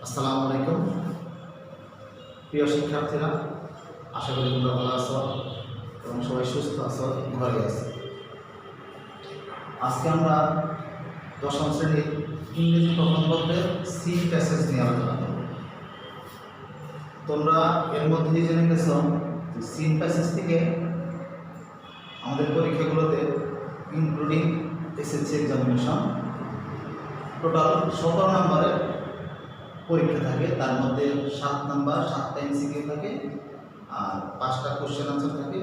আসসালামু আলাইকুম প্রিয় শিক্ষার্থীরা, আশা করি তোমরা ভালো আছো এবং সবাই সুস্থ আছো, ঘরে আছো। আজকে আমরা দশম শ্রেণীর ইংরেজি প্রথম পত্রের সি প্যাসেজ নিয়ে আলোচনা করব। তোমরা এর মধ্যে জেনে গেছো সি প্যাসেজ থেকে আমাদের পরীক্ষাগুলোতে ইনক্লুডিং এসএসসি এক্সামিনেশন টোটাল 17 নম্বরের পরীক্ষা থাকে। তার মধ্যে 7 নাম্বার 7টা এমসিকিউ থাকে আর 5টা কোশ্চেন আনসার থাকে।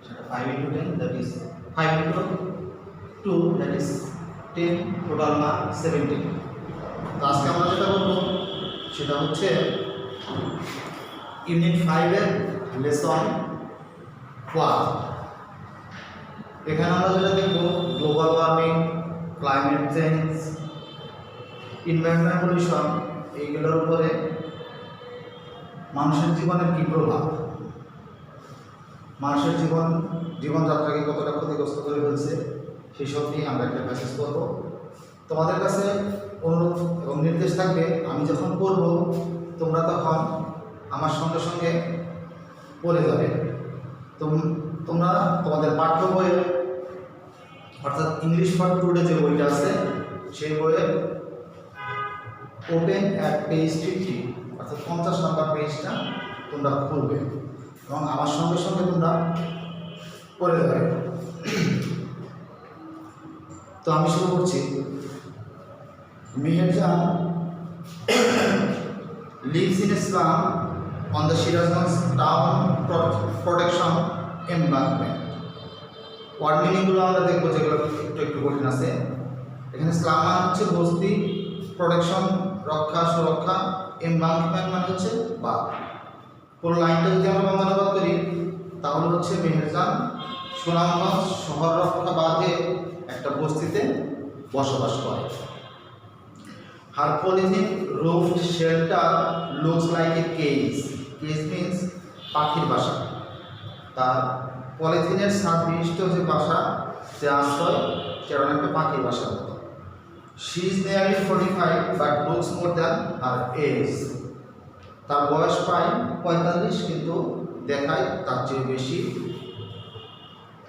সেটা 5 into 10, that is 5 into 2, that is 10, total mark 17। তো আজকে আমরা যেটা বলবো সেটা হচ্ছে ইউনিট 5 এর লেসন 1। এখানে আমরা যেটা দেখব global warming, climate change, environment pollution, এইগুলোর উপরে মানুষের জীবনের কী প্রভাব, মানুষের জীবনযাত্রাকে কতটা ক্ষতিগ্রস্ত করে ফেলছে, সেই সব নিয়ে আমরা একটা মেসেজ করব। তোমাদের কাছে অনুরোধ এবং নির্দেশ থাকবে, আমি যখন পড়ব তোমরা তখন আমার সঙ্গে সঙ্গে পড়ে যাবে। তোমরা তোমাদের পাঠ্য বইয়ের অর্থাৎ ইংলিশ ফর টুডে যে বইটা আছে সেই বইয়ের ওপেন অ্যাট পেজ 50 অর্থাৎ 50 নম্বর পেজটা তোমরা খুলবে এবং আমার সঙ্গে সঙ্গে তোমরা পড়ে যাবে। তো আমি শুরু করছি। Meherjan lives in Islam on the Shirazganj town protection embankment. Word মিনিংগুলো আমরা দেখবো, যেগুলো একটু কঠিন আছে। এখানে ইসলাম মানে হচ্ছে বস্তি, প্রোটেকশন রক্ষা সুরক্ষা, এমবাঙ্কমেন্ট মানে হচ্ছে বাঁধ। পুরো লাইনটা যদি আমরা বাংলানুবাদ করি তাহলে হচ্ছে মেহেরজান সুনামগঞ্জ শহর রক্ষা বাঁধে একটা বস্তিতে বসবাস করে। Her polythene roofed shelter looks like a cage. Cage means পাখির বাসা। তার পলিথিনের ছাদ বিশিষ্ট যে বাসা, যে আশ্রয়, সেটা একটা পাখির বাসার মতো। She is nearly 45 but looks more than her age. তার বয়স প্রায় 45 কিন্তু দেখায় তার চেয়ে বেশি।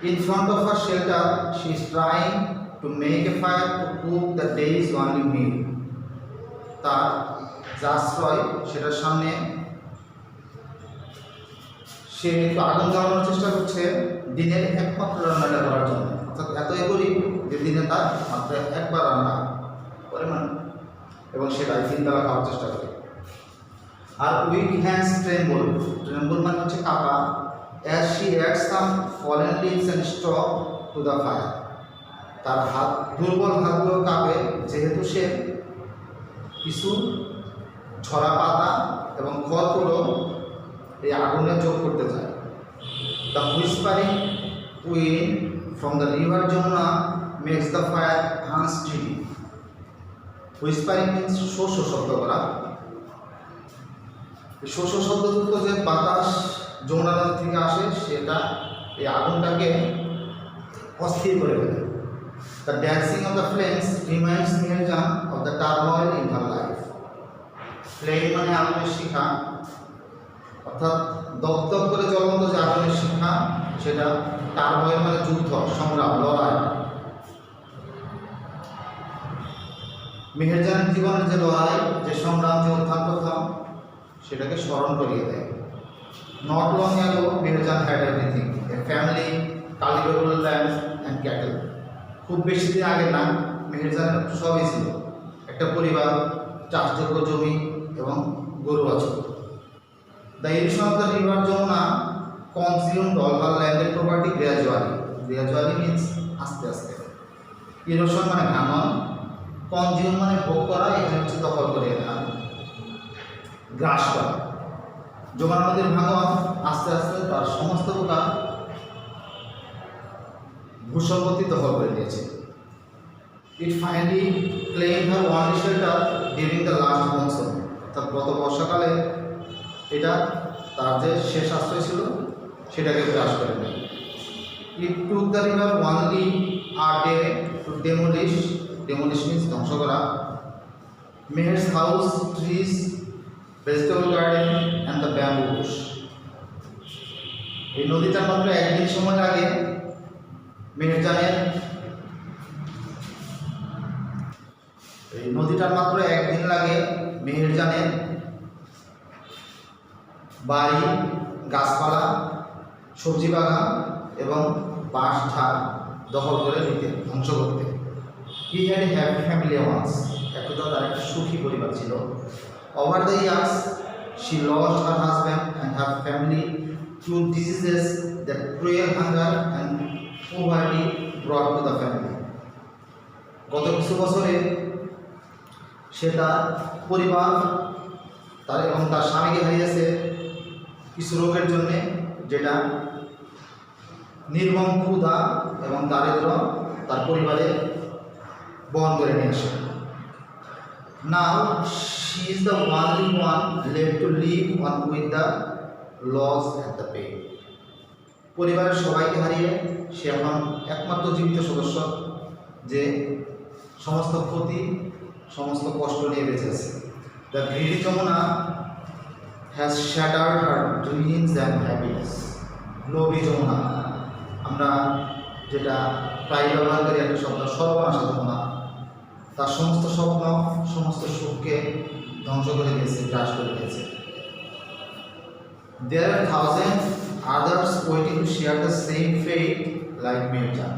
In front of her shelter she is trying to make a fire to cook the day's only meal. তার যে আশ্রয় সেটার সামনে সে একটু আগুন জ্বালানোর চেষ্টা করছে দিনের একমাত্র রান্নাটা করার জন্য। অর্থাৎ এতই গরিব যে দিনে তার মাত্র একবার রান্না করে এবং সেটাই 3 বেলা খাওয়ার চেষ্টা করে। আর উইক হ্যান্ডস ট্রেম্বল মানে হচ্ছে কাঁপা। As she adds some fallen leaves and stalk to the fire. তার দুর্বল হাতগুলো কাঁপে যেহেতু সে কিছু ঝরা পাতা এবং খড়গুলো এই আগুনে যোগ করতে চায়। The whispering wind from the river Jamuna makes the fire unsteady. Whispering means শোষ শব্দ করা। শোষ শব্দযুক্ত যে বাতাস যমুনা নদী থেকে আসে সেটা এই আগুনটাকে অস্থির করে ফেলে। The dancing of the flames reminds Meherjaan of the turmoil in her life. Flame মানে আগুনের শিখা, অর্থাৎ দপদপ করে জ্বলন্ত যে আগুনের শিখা, সেটা টার্ময়েল মানে যুদ্ধ, সংগ্রাম, লড়াই। মেহেরজানের জীবনের যে লড়াই, যে সংগ্রাম, যে উত্থান পতন, সেটাকে স্মরণ করিয়ে দেয়। Not long ago Meherjan had everything, a family, cultivable land and cattle. খুব বেশি দিন আগে না, মেহেরজানের সবই ছিল। একটা পরিবার, চাষযোগ্য জমি এবং গরু বাছুর। The erosion of the river Jamuna consumed all her landed property gradually. Gradually means আস্তে আস্তে। ইরোশন মানে ভাঙন, কনজিউম মানে ভোগ করা, এখানে হচ্ছে দখল করে নেওয়া, গ্রাস করা। যমুনা নদীর ভাঙন আস্তে আস্তে তার সমস্ত প্রকার ভূসম্পত্তি দখল করে নিয়েছে। ইট finally claimed her only shelter during the last monsoon. অর্থাৎ গত বর্ষাকালে এটা তার যে শেষ আশ্রয় ছিল সেটাকে গ্রাস করে নেয়। It took the river only a day to demolish means ধ্বংস করা। মেহের's house, trees vegetable garden and the bamboo bush. এই নদীটার মাত্র একদিন সময় লাগে মেহেরজানের বাড়ি, গাছপালা, সবজি বাগান এবং বাঁশ ঝাড় দখল করে নিতে, ধ্বংস করতে। He had a happy family once. একদা তার একটা সুখী পরিবার ছিল। Over the years she lost her husband and her family to diseases that cruel hunger and poverty brought to the family. গত কিছু বছরে সে তার পরিবার এবং তার স্বামীকে হারিয়েছে কিছু রোগের জন্যে, যেটা নির্মম ক্ষুধা এবং দারিদ্র তার পরিবারে বহন করে নিয়ে আসে। Now she is the only one left to live on with the loss and the pain. পরিবারের সবাইকে হারিয়ে সে এখন একমাত্র জীবিত সদস্য, যে সমস্ত ক্ষতি, সমস্ত কষ্ট নিয়ে বেঁচে আছে। The greedy Jamuna has shattered her dreams and happiness. লোভী যমুনা, আমরা যেটা প্রায় ব্যবহার করি একটা শব্দ, সর্বনাশা যমুনা, তার সমস্ত স্বপ্ন, সমস্ত সুখকে ধ্বংস করে দিয়েছে, গ্রাস করে দিয়েছে। There are thousands others waiting to share the same fate like Meherjaan.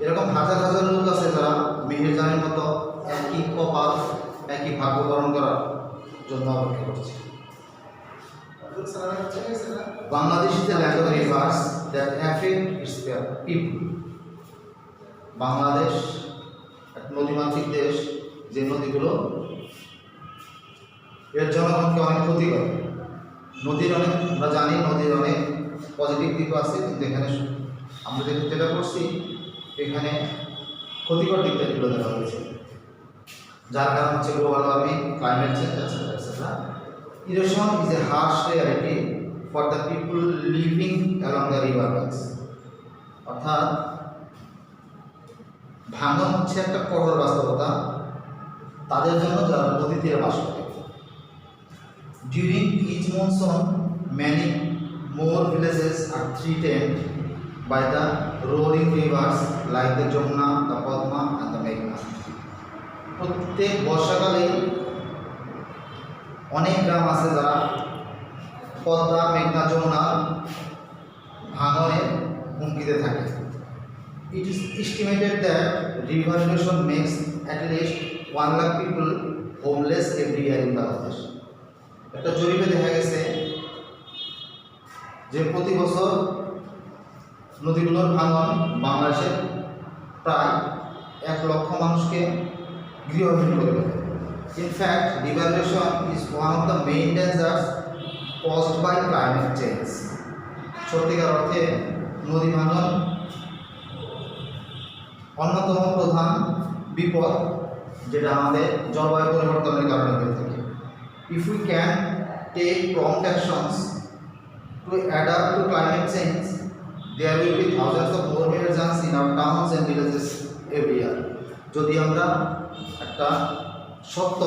এরকম হাজার হাজার লোক আছে যারা মেহেরজানের মতো একই কপাল, একই ভাগ্য বরণ করার জন্য অপেক্ষা করছে। Bangladesh is a land of rivers that affect its people. Bangladesh এক নদীমাতৃক দেশ, যে নদীগুলো এর জনগণকে অনেক ক্ষতি করে। নদীর অনেক, আমরা জানি নদীর অনেক পজিটিভ দিকও আছে, কিন্তু এখানে আমরা যেটা করছি এখানে ক্ষতিকর দিকটা তুলে ধরা হয়েছে, যার কারণ হচ্ছে global warming, climate change, etcetera etcetera. Erosion is a harsh reality for the people living along the river banks. অর্থাৎ ভাঙন হচ্ছে একটা কঠোর বাস্তবতা তাদের জন্য যারা নদী তীরে বাস করে। During each monsoon many more villages are threatened by the roaring rivers like the Jamuna, the Padma and the Meghna. প্রত্যেক বর্ষাকালে অনেক গ্রাম আছে যারা পদ্মা, মেঘনা, যমুনা ভাঙনের হুমকিতে থাকে। It is estimated that river erosion makes at least 1 lakh people homeless every year in Bangladesh. একটা জরিপে দেখা গেছে যে প্রতি বছর নদীগুলোর ভাঙন বাংলাদেশে প্রায় 1 লক্ষ মানুষকে গৃহহীন করে দেবে। In fact river erosion is one of the main dangers caused by climate change. সত্যিকার অর্থে নদী ভাঙন অন্যতম প্রধান বিপদ, যেটা আমাদের জলবায়ু পরিবর্তনের কারণে হয়ে থাকে। If we can take prompt actions to adapt to climate change, there will be thousands of more Meherjans in our towns and villages every year. যদি আমরা একটা শক্ত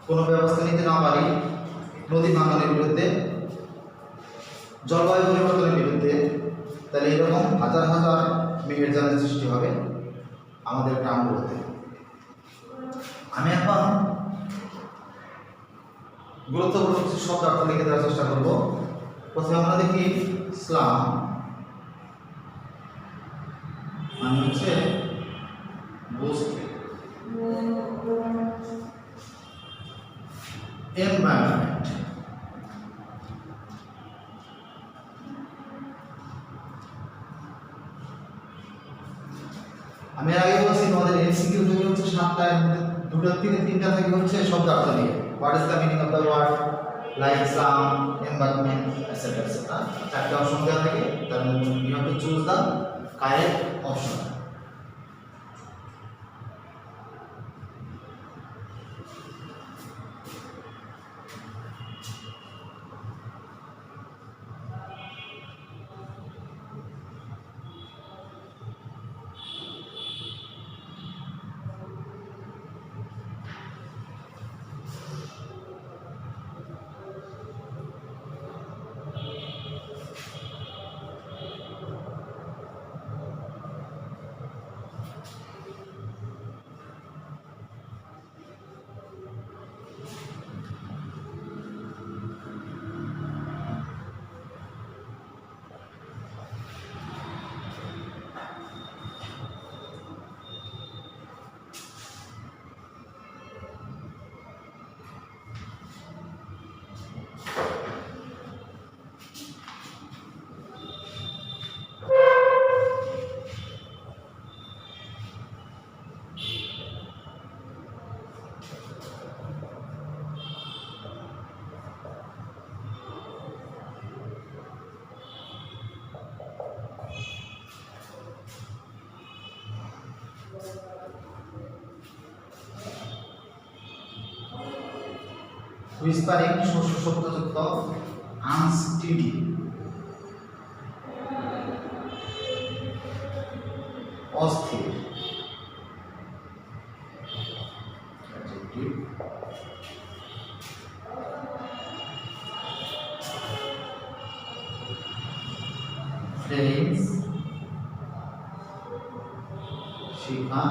কোনো ব্যবস্থা নিতে না পারি নদী ভাঙনের বিরুদ্ধে, জলবায়ু পরিবর্তনের বিরুদ্ধে, তাহলে এরকম হাজার হাজার মেহেরজানের সৃষ্টি হবে আমাদের গ্রামগুলোতে। আমি এখন গুরুত্বপূর্ণ কিছু শব্দ অর্থ লিখে দেওয়ার চেষ্টা করব। প্রথমে আমরা দেখি ইসলাম মানে হচ্ছে বুঝতে, এনভায়রনমেন্ট, আমি আগে বলছি তোমাদের এমসিকিউ থেকে হচ্ছে 7টা, এর মধ্যে 2টা থেকে 3টা থেকে হচ্ছে শব্দার্থ নিয়ে, what is the meaning of the word like Islam, environment etcetera etcetera. 4টা অপশন দেওয়া থাকে, তার মধ্যে you have to choose the correct option. Whispering শব্দযুক্ত আনস্টিডি, অস্থির। ফ্রেঞ্চ শিখা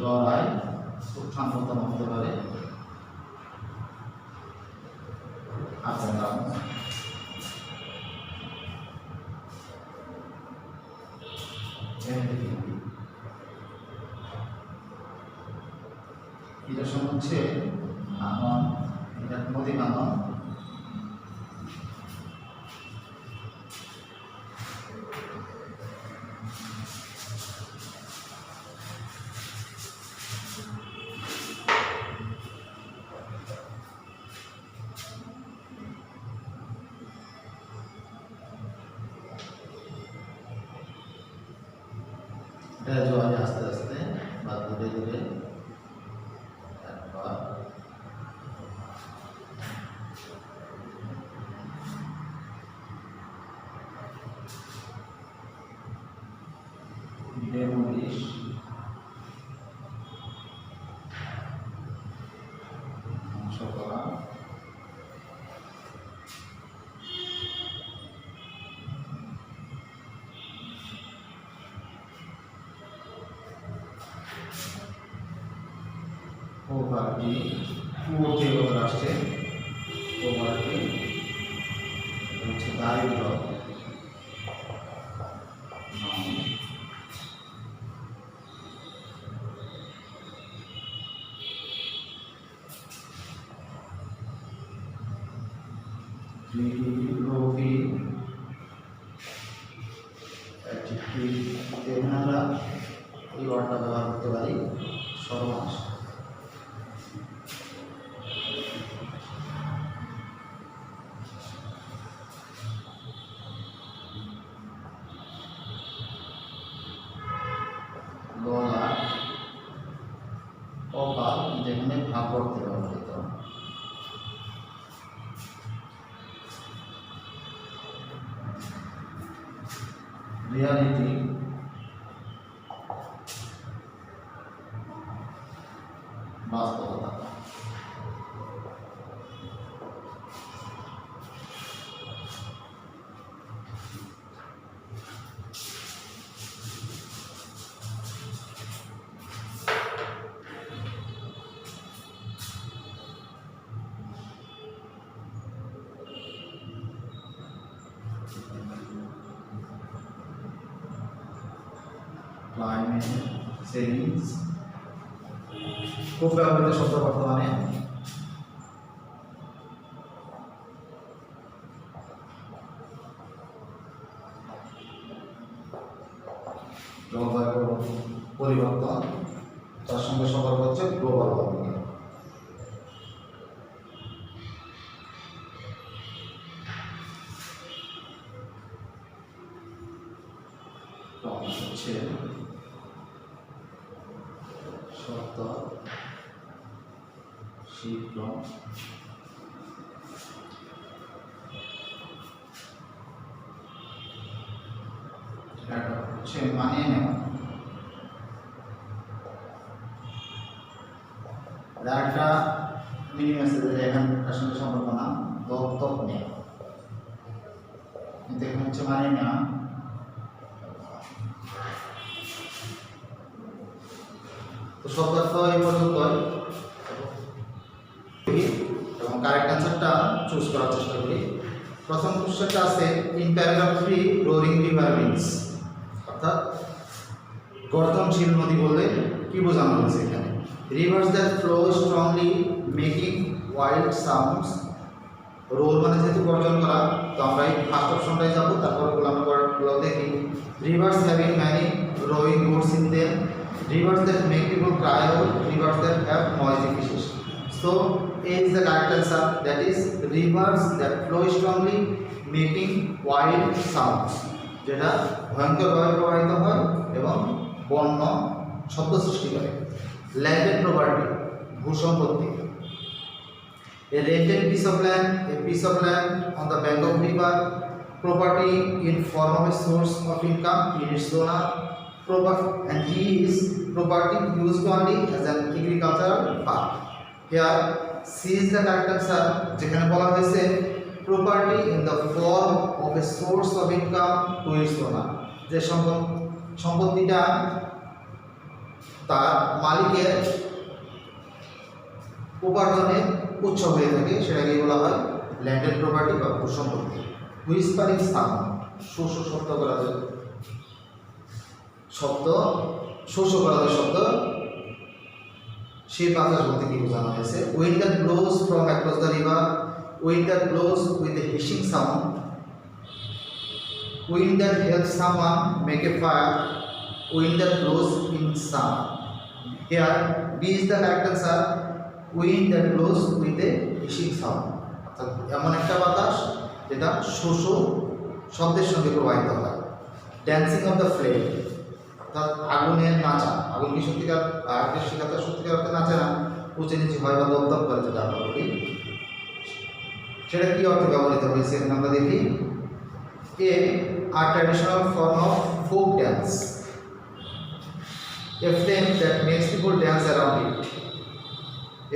লড়াই উত্থান-পতন হতে পারে। আতঙ্ক এটা সব হচ্ছে আমার এটা নদী বাঁধন। এটা জোয়ারে আস্তে আস্তে বা ধীরে ধীরে একবার ডেমোলিশ ধ্বংস করা, প্রপার্টি পূর্বতে আসছে। প্রপার্টি হচ্ছে দারিদ্র, রবি আমরা এই ওয়ার্ডটা ব্যবহার করতে পারি সর্বনাশ। অকাল যেখানে ভাগ করতে ব্যবহৃত। রিয়ালিটি বাস্তবতা। ক্লাইমেট চেঞ্জ খুব ব্যবহৃত শব্দ বর্তমানে। জলবায়ু পরিবর্তন, তার সঙ্গে সম্পর্ক হচ্ছে গ্লোবাল ওয়ার্মিং। হচ্ছে শব্দ শীঘ্র, এটা হচ্ছে মানিয়ে নেওয়া। একটা মিনিং আছে যে এখানকার সঙ্গে সম্পর্ক না, দত্তক নেওয়া, কিন্তু এখানে হচ্ছে মানিয়ে নেওয়া। তো শব্দার্থ এই পর্যন্ত এবং কারেক্ট অ্যান্সারটা চুজ করার চেষ্টা করি। প্রথম কোশ্চেনটা আছে in paragraph 3 roaring river means, অর্থাৎ গর্জনশীল নদী বলতে কি বোঝানো হয়েছে এখানে? Rivers that flow strongly making wild sounds. রোল মানে যেহেতু গর্জন করা, তো আমরা এই ফার্স্ট অপশনটাই যাবো, তারপর আমরা ওয়ার্ডগুলো দেখি। Rivers having many rowing boats in them, rivers that make people cry out, rivers that have noisy fishes. So A is the correct answer, that is rivers that flow strongly making wild sounds, যেটা ভয়ঙ্করভাবে প্রবাহিত হয় এবং বন্য শব্দ সৃষ্টি করে। Landed property, ভূসম্পত্তি। A rented piece of land on the bank of river, property in form of a source of income in its owner, and D is property used only as an agricultural farm. Here C is the correct answer, যেখানে বলা হয়েছে property in the form of a source of income to its owner, যে সম্পত্তিটা তার মালিকের উপার্জনের উৎস হয়ে থাকে, সেটাকে বলা হয় ল্যান্ডেড প্রপার্টি বা ভূসম্পত্তি। হুইসপারিং সাউন্ড, শোষ শব্দ করা যায় শব্দ, শোষ করা যায় শব্দ, সেই বাতাস বলতে কি বোঝানো হয়েছে? Wind that blows from across the river, wind that blows with a hissing sound, wind that helps someone make a fire, wind that blows in summer. Here B is the correct answer, wind that blows with a hissing sound, অর্থাৎ এমন একটা বাতাস যেটা শোষ শব্দের সঙ্গে প্রবাহিত হয়। Dancing of the flame, অর্থাৎ আগুনের নাচা। আগুন কি সত্যিকার আগের শিখাতে সত্যিকার অর্থে নাচে না, উঁচে নিচে হয় বা দপদপ করে, যেটা আমরা বলি, সেটা কি অর্থে ব্যবহৃত হয়েছে এখানে আমরা দেখি। এ আর traditional form of folk dance, a flame that makes people dance around it,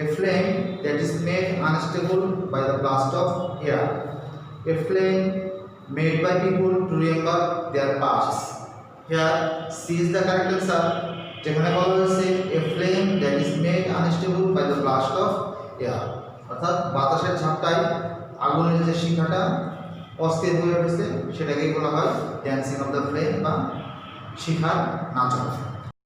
a flame that is made unstable by the blast of air, a flame made by people to remember their pasts. Here C is the correct answer, যেখানে বলা হয়েছে a flame that is made unstable by the blast of air, অর্থাৎ বাতাসের ঝাপটায় আগুনের যে শিখাটা অস্থির হয়ে উঠেছে, সেটাকেই বলা হয় ড্যান্সিং অফ দ্য ফ্লেম বা শিখার নাচন।